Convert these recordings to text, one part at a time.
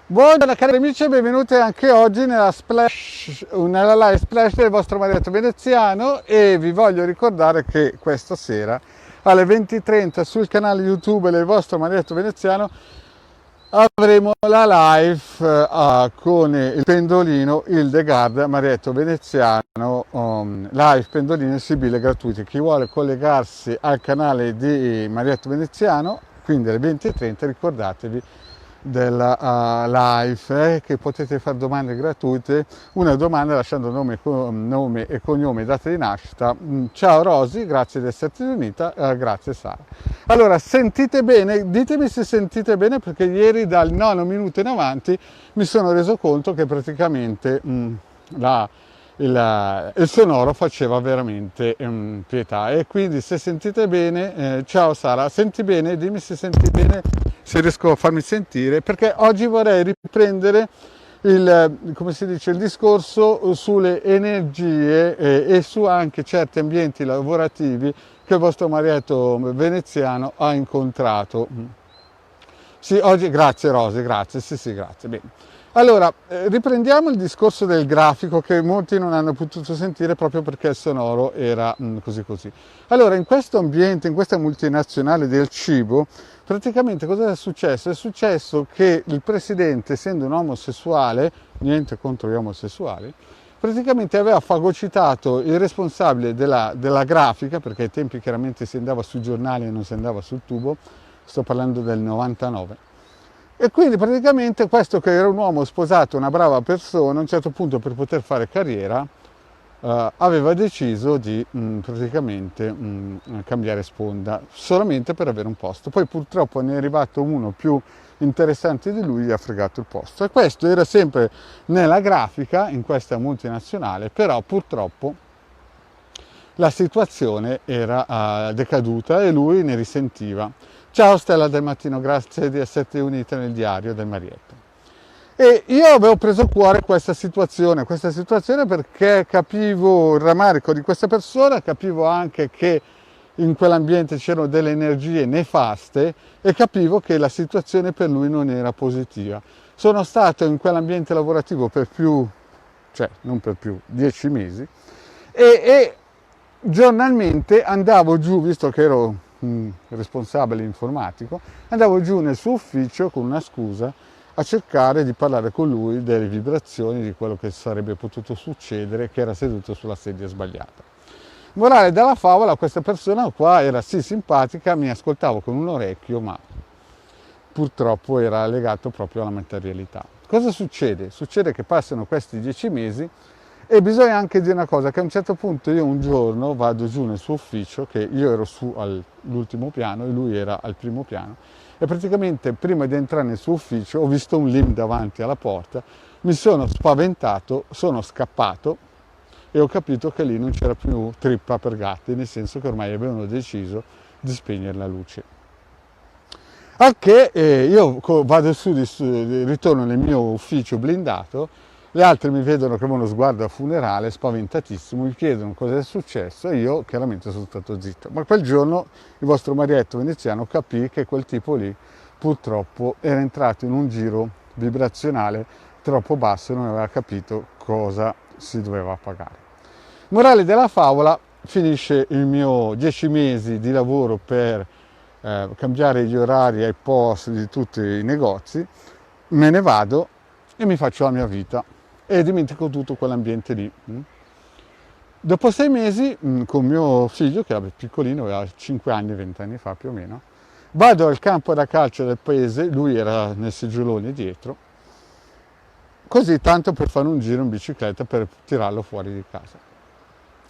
Buongiorno cari amici e benvenuti anche oggi nella live splash del vostro Marietto Veneziano, e vi voglio ricordare che questa sera alle 20:30 sul canale YouTube del vostro Marietto Veneziano avremo la live con il pendolino Hildegard Marietto Veneziano, live pendolino esibile gratuiti. Chi vuole collegarsi al canale di Marietto Veneziano, quindi alle 20:30, ricordatevi della live, che potete fare domande gratuite. Una domanda lasciando nome e cognome, data di nascita. Ciao Rosy, grazie di esserti unita, grazie Sara. Allora, sentite bene, ditemi se sentite bene, perché ieri dal nono minuto in avanti mi sono reso conto che praticamente il sonoro faceva veramente pietà, e quindi se sentite bene, ciao Sara, senti bene? Dimmi se senti bene, se riesco a farmi sentire, perché oggi vorrei riprendere come si dice, il discorso sulle energie e su anche certi ambienti lavorativi che il vostro Marietto Veneziano ha incontrato. Sì, oggi, grazie Rose, grazie, sì, grazie. Bene. Allora, riprendiamo il discorso del grafico, che molti non hanno potuto sentire proprio perché il sonoro era così. Allora, in questo ambiente, in questa multinazionale del cibo, praticamente cosa è successo? È successo che il presidente, essendo un omosessuale, niente contro gli omosessuali, praticamente aveva fagocitato il responsabile della grafica, perché ai tempi chiaramente si andava sui giornali e non si andava sul tubo, sto parlando del 99. E quindi praticamente questo, che era un uomo sposato, una brava persona, a un certo punto per poter fare carriera aveva deciso di praticamente cambiare sponda solamente per avere un posto. Poi purtroppo ne è arrivato uno più interessante di lui, gli ha fregato il posto. E questo era sempre nella grafica, in questa multinazionale, però purtroppo la situazione era decaduta e lui ne risentiva. Ciao Stella del Mattino, grazie di esserti unita nel diario del Marietto. E io avevo preso a cuore questa situazione perché capivo il rammarico di questa persona, capivo anche che in quell'ambiente c'erano delle energie nefaste e capivo che la situazione per lui non era positiva. Sono stato in quell'ambiente lavorativo per non per più, 10 mesi, e giornalmente andavo giù, visto che ero responsabile informatico, andavo giù nel suo ufficio con una scusa a cercare di parlare con lui delle vibrazioni, di quello che sarebbe potuto succedere, che era seduto sulla sedia sbagliata. Morale della favola, questa persona qua era sì simpatica, mi ascoltavo con un orecchio, ma purtroppo era legato proprio alla materialità. Cosa succede? Succede che passano questi 10 mesi. E bisogna anche dire una cosa, che a un certo punto io un giorno vado giù nel suo ufficio, che io ero su all'ultimo piano e lui era al primo piano, e praticamente prima di entrare nel suo ufficio ho visto un lim davanti alla porta, mi sono spaventato, sono scappato e ho capito che lì non c'era più trippa per gatti, nel senso che ormai avevano deciso di spegnere la luce. Al che io vado su, ritorno nel mio ufficio blindato. Gli altri mi vedono che avevo uno sguardo a funerale, spaventatissimo, mi chiedono cosa è successo e io chiaramente sono stato zitto. Ma quel giorno il vostro Marietto Veneziano capì che quel tipo lì purtroppo era entrato in un giro vibrazionale troppo basso e non aveva capito cosa si doveva pagare. Morale della favola, finisce il mio 10 mesi di lavoro per cambiare gli orari ai post di tutti i negozi, me ne vado e mi faccio la mia vita e dimentico tutto quell'ambiente lì. Dopo 6 mesi con mio figlio, che era piccolino, aveva 5 anni, 20 anni fa più o meno, vado al campo da calcio del paese, lui era nel seggiolone dietro, così tanto per fare un giro in bicicletta per tirarlo fuori di casa.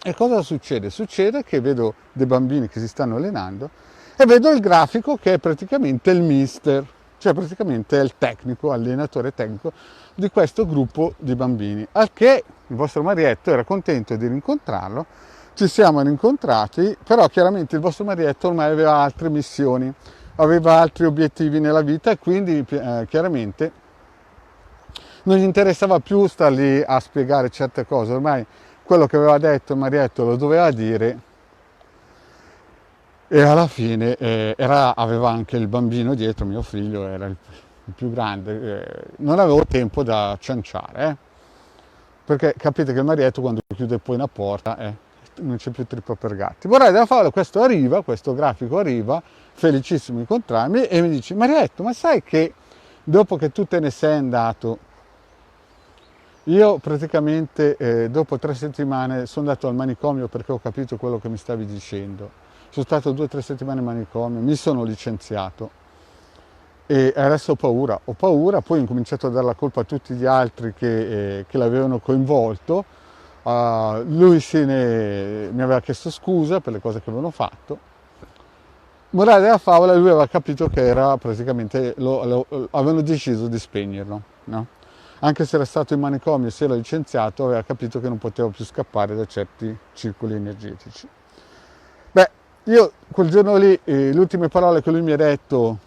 E cosa succede? Succede che vedo dei bambini che si stanno allenando e vedo il grafico che è praticamente il mister, cioè praticamente è il tecnico, allenatore tecnico di questo gruppo di bambini, al che il vostro Marietto era contento di rincontrarlo, ci siamo rincontrati, però chiaramente il vostro Marietto ormai aveva altre missioni, aveva altri obiettivi nella vita e quindi chiaramente non gli interessava più star lì a spiegare certe cose, ormai quello che aveva detto il Marietto lo doveva dire. E alla fine aveva anche il bambino dietro, mio figlio era il più grande, non avevo tempo da cianciare, perché capite che il marietto quando chiude poi una porta non c'è più trippa per gatti. Vorrei della favola, questo grafico arriva, felicissimo di incontrarmi e mi dice: Marietto, ma sai che dopo che tu te ne sei andato, io praticamente dopo 3 settimane sono andato al manicomio perché ho capito quello che mi stavi dicendo. Sono stato 2 o 3 settimane in manicomio, mi sono licenziato e adesso ho paura, poi ho incominciato a dare la colpa a tutti gli altri che l'avevano coinvolto. Lui mi aveva chiesto scusa per le cose che avevano fatto. Morale della favola, lui aveva capito che era praticamente, avevano deciso di spegnerlo, no? Anche se era stato in manicomio e si era licenziato, aveva capito che non poteva più scappare da certi circoli energetici. Beh, io quel giorno lì, le ultime parole che lui mi ha detto: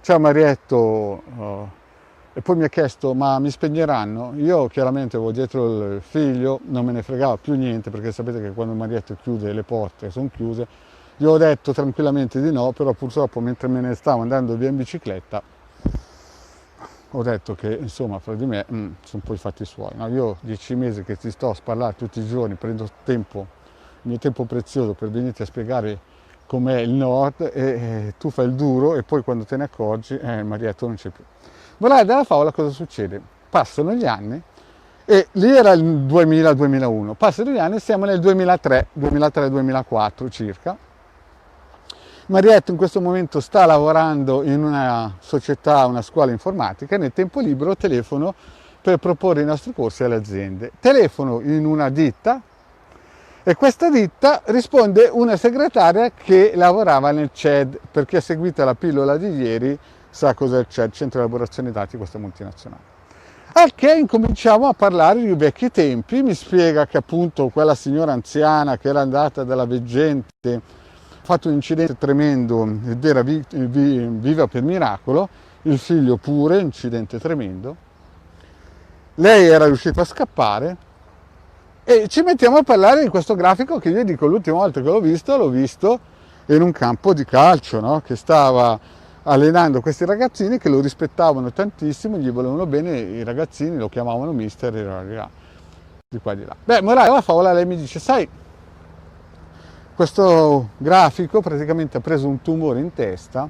ciao Marietto, e poi mi ha chiesto: ma mi spegneranno? Io chiaramente avevo dietro il figlio, non me ne fregava più niente, perché sapete che quando il Marietto chiude le porte sono chiuse. Gli ho detto tranquillamente di no, però purtroppo mentre me ne stavo andando via in bicicletta ho detto che insomma fra di me sono poi i fatti suoi, no? Io 10 mesi che ti sto a parlare tutti i giorni, prendo tempo, il mio tempo prezioso per venirti a spiegare com'è il nord e tu fai il duro e poi quando te ne accorgi il Marietto non c'è più. Volare dalla favola, cosa succede? Passano gli anni e lì era il 2000-2001, passano gli anni, siamo nel 2003-2004 circa. Marietto in questo momento sta lavorando in una società, una scuola informatica, e nel tempo libero telefono per proporre i nostri corsi alle aziende. Telefono in una ditta e questa ditta risponde una segretaria che lavorava nel CED, per chi ha seguito la pillola di ieri sa cos'è il CED, Centro di Elaborazione Dati, questa multinazionale. Al che incominciamo a parlare di vecchi tempi, mi spiega che appunto quella signora anziana che era andata dalla veggente ha fatto un incidente tremendo ed era viva per miracolo, il figlio pure, incidente tremendo, lei era riuscita a scappare e ci mettiamo a parlare di questo grafico che io dico l'ultima volta che l'ho visto in un campo di calcio, no? Che stava allenando questi ragazzini che lo rispettavano tantissimo, gli volevano bene, i ragazzini lo chiamavano mister e di qua e di là. Beh, morale della favola, lei mi dice: sai, questo grafico praticamente ha preso un tumore in testa,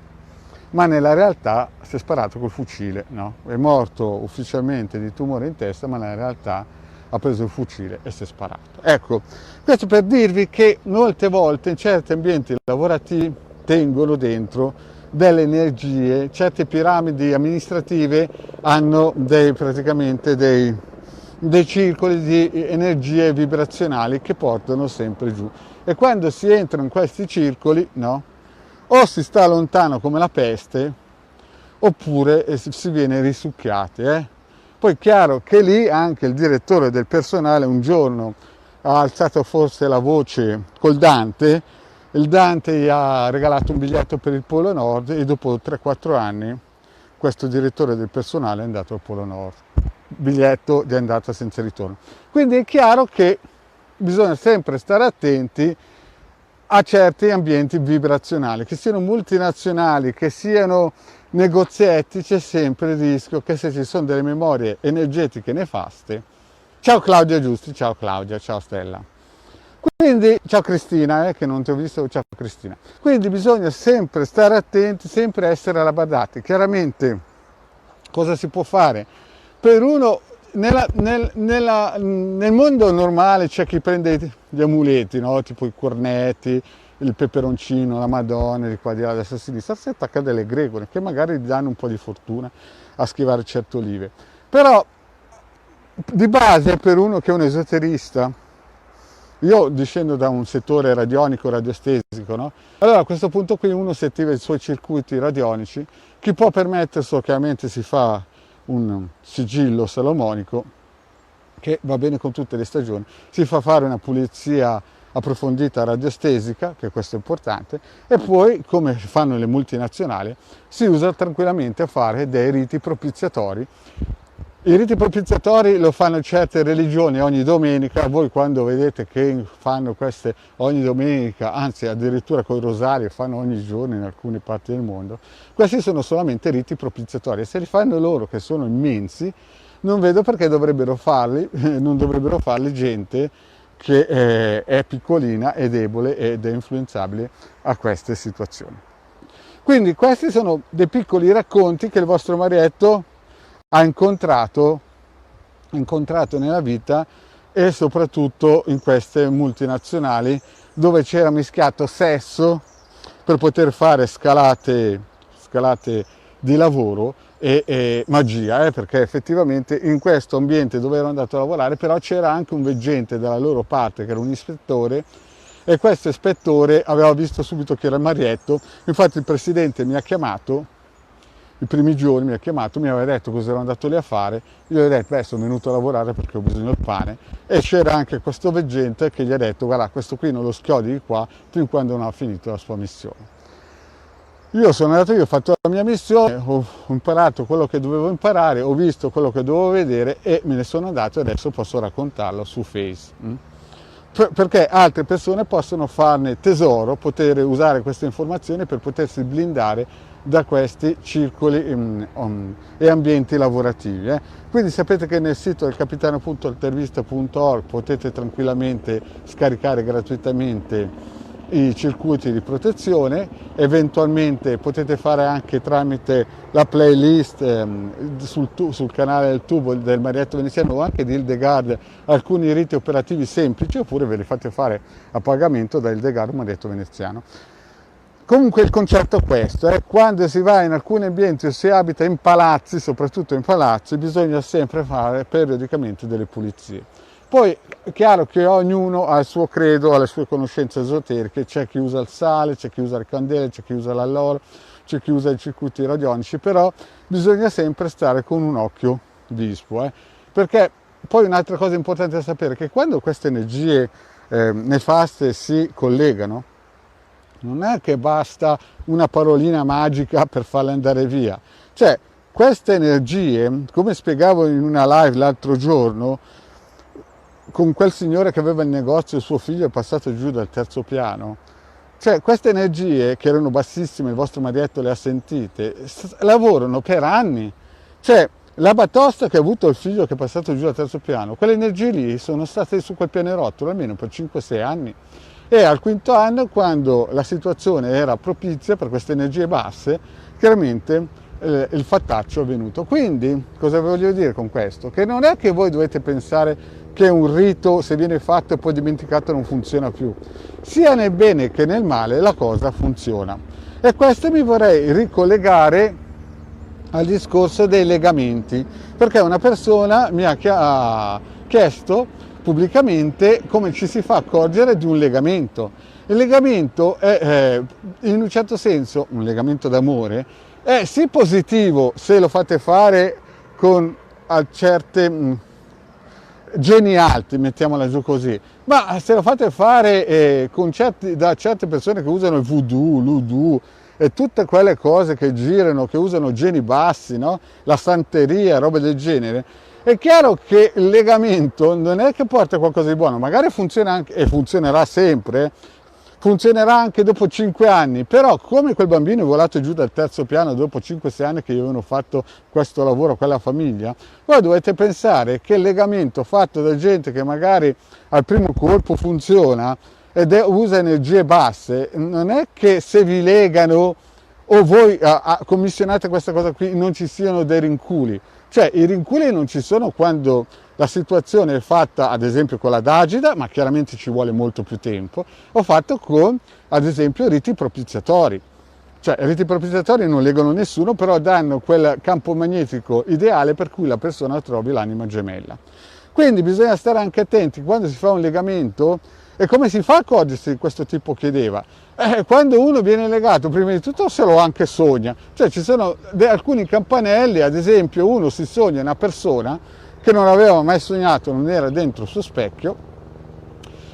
ma nella realtà si è sparato col fucile, no? È morto ufficialmente di tumore in testa, ma nella realtà ha preso il fucile e si è sparato. Ecco, questo per dirvi che molte volte in certi ambienti lavorativi tengono dentro delle energie, certe piramidi amministrative hanno praticamente dei circoli di energie vibrazionali che portano sempre giù. E quando si entra in questi circoli, no? O si sta lontano come la peste, oppure si viene risucchiati. Poi è chiaro che lì anche il direttore del personale un giorno ha alzato forse la voce col Dante, il Dante gli ha regalato un biglietto per il Polo Nord e dopo 3-4 anni questo direttore del personale è andato al Polo Nord, biglietto di andata senza ritorno. Quindi è chiaro che bisogna sempre stare attenti a certi ambienti vibrazionali, che siano multinazionali, che siano negozietti, c'è sempre il rischio che se ci sono delle memorie energetiche nefaste. Ciao Claudia Giusti, ciao Claudia, ciao Stella. Quindi, ciao Cristina, che non ti ho visto, ciao Cristina. Quindi bisogna sempre stare attenti, sempre essere allabardati. Chiaramente cosa si può fare? Per uno, nel mondo normale c'è chi prende gli amuleti, no? Tipo i cornetti, il peperoncino, la Madonna, di qua di là, destra a sinistra, si attacca delle egregore che magari gli danno un po' di fortuna a schivare certe olive. Però di base per uno che è un esoterista, io discendo da un settore radionico, radiostesico, no? Allora a questo punto qui uno si attiva i suoi circuiti radionici, chi può permetterselo chiaramente si fa un sigillo salomonico che va bene con tutte le stagioni, si fa fare una pulizia approfondita radiostesica, che questo è importante, e poi, come fanno le multinazionali, si usa tranquillamente a fare dei riti propiziatori I riti propiziatori lo fanno certe religioni ogni domenica. Voi quando vedete che fanno queste ogni domenica, anzi addirittura con i rosari fanno ogni giorno in alcune parti del mondo, questi sono solamente riti propiziatori, e se li fanno loro che sono immensi, non vedo perché dovrebbero farli, non dovrebbero farli gente che è piccolina, è debole ed è influenzabile a queste situazioni. Quindi questi sono dei piccoli racconti che il vostro Marietto ha incontrato nella vita, e soprattutto in queste multinazionali dove c'era mischiato sesso per poter fare scalate di lavoro e magia, perché effettivamente in questo ambiente dove ero andato a lavorare però c'era anche un veggente dalla loro parte che era un ispettore, e questo ispettore aveva visto subito che era il Marietto. Infatti il presidente mi ha chiamato i primi giorni, mi ha chiamato, mi aveva detto cosa ero andato lì a fare, io gli ho detto beh, sono venuto a lavorare perché ho bisogno del pane, e c'era anche questo veggente che gli ha detto guarda, questo qui non lo schiodi di qua fin quando non ha finito la sua missione. Io sono andato, io ho fatto la mia missione, ho imparato quello che dovevo imparare, ho visto quello che dovevo vedere e me ne sono andato, e adesso posso raccontarlo su Face. Perché altre persone possono farne tesoro, poter usare queste informazioni per potersi blindare da questi circoli e ambienti lavorativi. Quindi sapete che nel sito del capitano.altervista.org potete tranquillamente scaricare gratuitamente i circuiti di protezione, eventualmente potete fare anche tramite la playlist sul canale del tubo del Marietto Veneziano o anche di Hildegard alcuni riti operativi semplici, oppure ve li fate fare a pagamento da Hildegard Marietto Veneziano. Comunque il concetto è questo, quando si va in alcuni ambienti o si abita in palazzi, soprattutto in palazzi, bisogna sempre fare periodicamente delle pulizie. Poi è chiaro che ognuno ha il suo credo, ha le sue conoscenze esoteriche, c'è chi usa il sale, c'è chi usa le candele, c'è chi usa l'alloro, c'è chi usa i circuiti radionici, però bisogna sempre stare con un occhio vispo, perché poi un'altra cosa importante da sapere è che quando queste energie nefaste si collegano, non è che basta una parolina magica per farle andare via, cioè queste energie, come spiegavo in una live l'altro giorno, con quel signore che aveva il negozio e suo figlio è passato giù dal terzo piano, cioè queste energie che erano bassissime, il vostro Marietto le ha sentite, lavorano per anni, cioè la batosta che ha avuto il figlio che è passato giù dal terzo piano, quelle energie lì sono state su quel pianerottolo almeno per 5-6 anni, e al quinto anno, quando la situazione era propizia per queste energie basse, chiaramente il fattaccio è venuto. Quindi cosa voglio dire con questo? Che non è che voi dovete pensare che un rito, se viene fatto e poi dimenticato, non funziona più. Sia nel bene che nel male la cosa funziona. E questo mi vorrei ricollegare al discorso dei legamenti, perché una persona mi ha chiesto pubblicamente come ci si fa accorgere di un legamento. Il legamento è in un certo senso un legamento d'amore, è sì positivo se lo fate fare con certe geni alti, mettiamola giù così, ma se lo fate fare da certe persone che usano il voodoo, l'udu e tutte quelle cose che girano, che usano geni bassi, no? La santeria, robe del genere, è chiaro che il legamento non è che porta qualcosa di buono, magari funziona anche, e funzionerà sempre, funzionerà anche dopo 5 anni, però come quel bambino è volato giù dal terzo piano dopo 5-6 anni che gli avevano fatto questo lavoro, quella famiglia, voi dovete pensare che il legamento fatto da gente che magari al primo colpo funziona ed usa energie basse, non è che se vi legano o voi commissionate questa cosa qui non ci siano dei rinculi. Cioè i rinculi non ci sono quando la situazione è fatta ad esempio con la Dagida, ma chiaramente ci vuole molto più tempo, o fatto con ad esempio riti propiziatori. Cioè i riti propiziatori non legano nessuno, però danno quel campo magnetico ideale per cui la persona trovi l'anima gemella. Quindi bisogna stare anche attenti quando si fa un legamento. E come si fa a accorgersi? Questo tipo chiedeva. Quando uno viene legato, prima di tutto se lo anche sogna. Cioè ci sono alcuni campanelli, ad esempio uno si sogna una persona che non aveva mai sognato, non era dentro il suo specchio,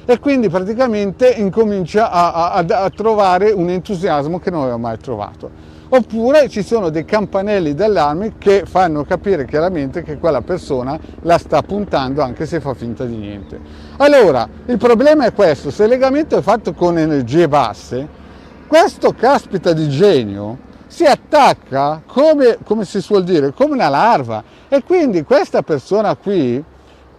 e quindi praticamente incomincia a trovare un entusiasmo che non aveva mai trovato. oppure ci sono dei campanelli d'allarme che fanno capire chiaramente che quella persona la sta puntando anche se fa finta di niente. Allora, il problema è questo: se il legamento è fatto con energie basse, questo caspita di genio si attacca come si suol dire, come una larva, e quindi questa persona qui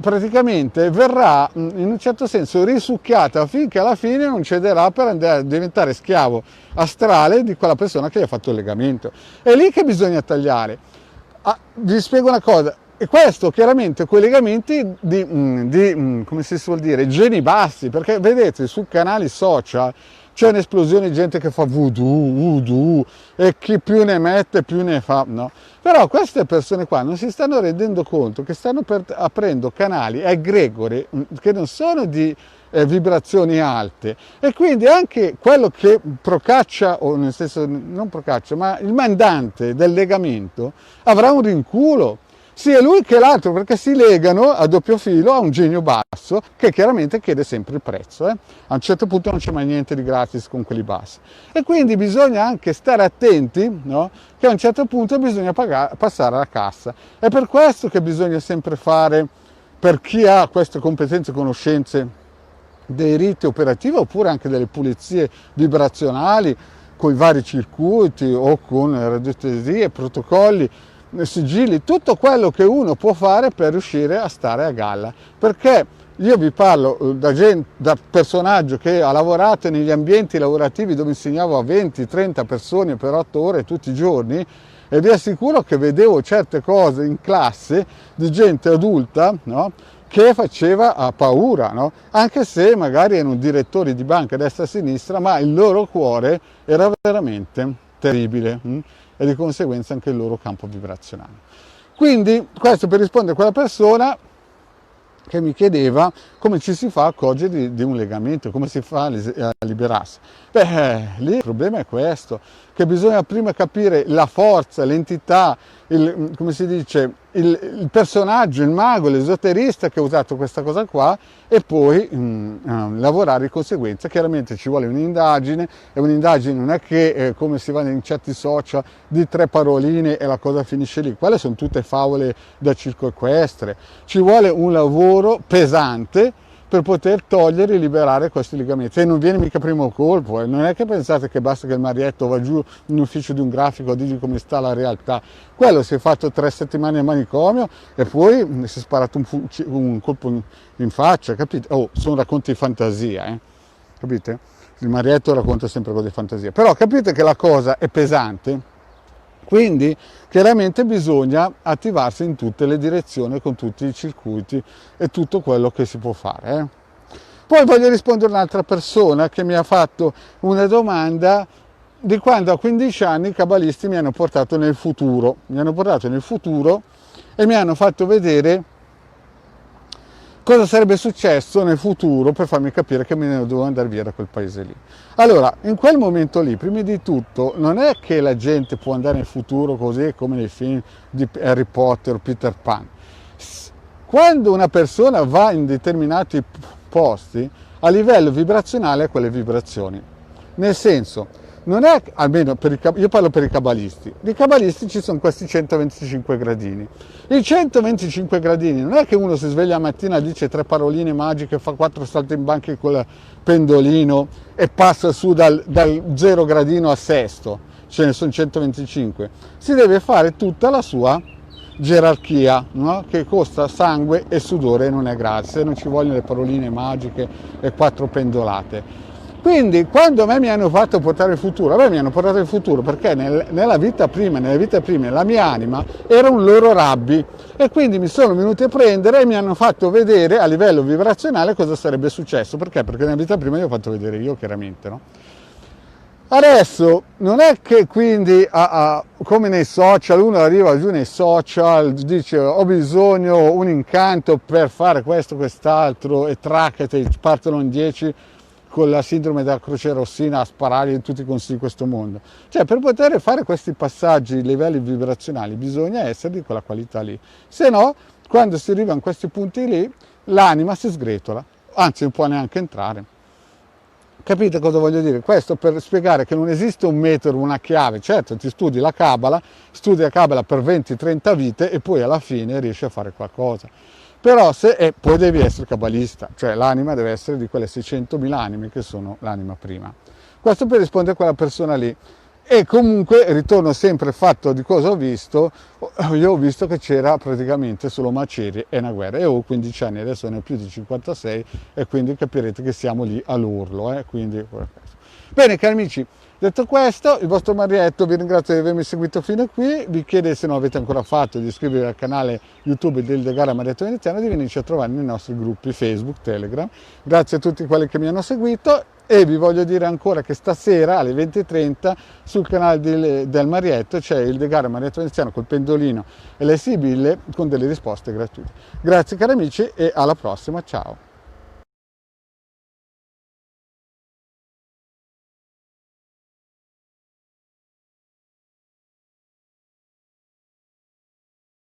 praticamente verrà in un certo senso risucchiata finché alla fine non cederà per andare a diventare schiavo astrale di quella persona che gli ha fatto il legamento. È lì che bisogna tagliare. Vi spiego una cosa: e questo chiaramente con i legamenti come si suol dire, geni bassi, perché vedete sui canali social c'è un'esplosione di gente che fa voodoo, e chi più ne mette più ne fa, no? Però queste persone qua non si stanno rendendo conto che stanno aprendo canali egregori che non sono di vibrazioni alte, e quindi anche quello che procaccia, o nel senso non procaccia, ma il mandante del legamento avrà un rinculo, sia lui che l'altro, perché si legano a doppio filo a un genio basso che chiaramente chiede sempre il prezzo. A un certo punto non c'è mai niente di gratis con quelli bassi, e quindi bisogna anche stare attenti, no? Che a un certo punto bisogna passare alla cassa. È per questo che bisogna sempre fare, per chi ha queste competenze e conoscenze, dei riti operativi oppure anche delle pulizie vibrazionali con i vari circuiti o con radiotesie, protocolli, sigilli, tutto quello che uno può fare per riuscire a stare a galla. Perché io vi parlo da personaggio che ha lavorato negli ambienti lavorativi dove insegnavo a 20-30 persone per 8 ore tutti i giorni, e vi assicuro che vedevo certe cose in classe di gente adulta, no? Che faceva paura, no? Anche se magari erano direttori di banca a destra e a sinistra, ma il loro cuore era veramente terribile, e di conseguenza anche il loro campo vibrazionale. Quindi questo per rispondere a quella persona che mi chiedeva come ci si fa a accorgere di un legamento, come si fa a liberarsi. Lì il problema è questo, che bisogna prima capire la forza, l'entità, come si dice, il personaggio, il mago, l'esoterista che ha usato questa cosa qua, e poi lavorare di conseguenza. Chiaramente ci vuole un'indagine, e un'indagine non è che come si va in certi social di 3 paroline e la cosa finisce lì. Quelle sono tutte favole da circo equestre. Ci vuole un lavoro pesante per poter togliere e liberare questi legamenti. E non viene mica primo colpo, non è che pensate che basta che il marietto va giù in ufficio di un grafico a dirgli come sta la realtà. Quello si è fatto 3 settimane a manicomio e poi si è sparato un colpo in faccia, capite? Oh, sono racconti di fantasia, capite? Il marietto racconta sempre cose di fantasia, però capite che la cosa è pesante. Quindi chiaramente bisogna attivarsi in tutte le direzioni, con tutti i circuiti e tutto quello che si può fare. Poi voglio rispondere a un'altra persona che mi ha fatto una domanda di quando a 15 anni i cabalisti mi hanno portato nel futuro. Mi hanno portato nel futuro e mi hanno fatto vedere cosa sarebbe successo nel futuro per farmi capire che me ne dovevo andare via da quel paese lì. Allora, in quel momento lì, prima di tutto, non è che la gente può andare nel futuro così come nei film di Harry Potter o Peter Pan. Quando una persona va in determinati posti, a livello vibrazionale ha quelle vibrazioni. Nel senso, non è, almeno io parlo per i cabalisti. I cabalisti ci sono questi 125 gradini. I 125 gradini non è che uno si sveglia la mattina, dice 3 paroline magiche, fa 4 salti in banchi col pendolino e passa su dal 0 gradino al sesto. Ce ne sono 125. Si deve fare tutta la sua gerarchia, no? Che costa sangue e sudore, non è gratis, non ci vogliono le paroline magiche e 4 pendolate. Quindi quando a me mi hanno fatto portare il futuro, a me mi hanno portato il futuro perché nelle vite prime la mia anima era un loro rabbi, e quindi mi sono venuti a prendere e mi hanno fatto vedere a livello vibrazionale cosa sarebbe successo. Perché? Perché nella vita prima io ho fatto vedere io, chiaramente, no? Adesso non è che quindi come nei social, uno arriva giù nei social, dice ho bisogno un incanto per fare questo, quest'altro, e tracchete, partono in 10 con la sindrome della croce rossina a sparare in tutti i consigli di questo mondo. Cioè, per poter fare questi passaggi a livelli vibrazionali bisogna essere di quella qualità lì. Se no, quando si arriva a questi punti lì, l'anima si sgretola, anzi non può neanche entrare. Capite cosa voglio dire? Questo per spiegare che non esiste un metodo, una chiave. Certo, ti studi la Kabbalah per 20-30 vite e poi alla fine riesci a fare qualcosa. Però poi devi essere kabbalista, cioè l'anima deve essere di quelle 600.000 anime che sono l'anima prima. Questo per rispondere a quella persona lì. E comunque ritorno sempre al fatto di cosa ho visto. Io ho visto che c'era praticamente solo macerie e una guerra, e ho 15 anni, adesso ne ho più di 56, e quindi capirete che siamo lì all'urlo. Quindi, bene cari amici, detto questo, il vostro Marietto vi ringrazio di avermi seguito fino a qui, vi chiedo, se non avete ancora fatto, di iscrivervi al canale YouTube del De Gara Marietto Veneziano e di venirci a trovare nei nostri gruppi Facebook, Telegram. Grazie a tutti quelli che mi hanno seguito. E vi voglio dire ancora che stasera alle 20:30 sul canale del Marietto c'è il De Gara Marietto Veneziano col pendolino e le sibille con delle risposte gratuite. Grazie cari amici e alla prossima, ciao!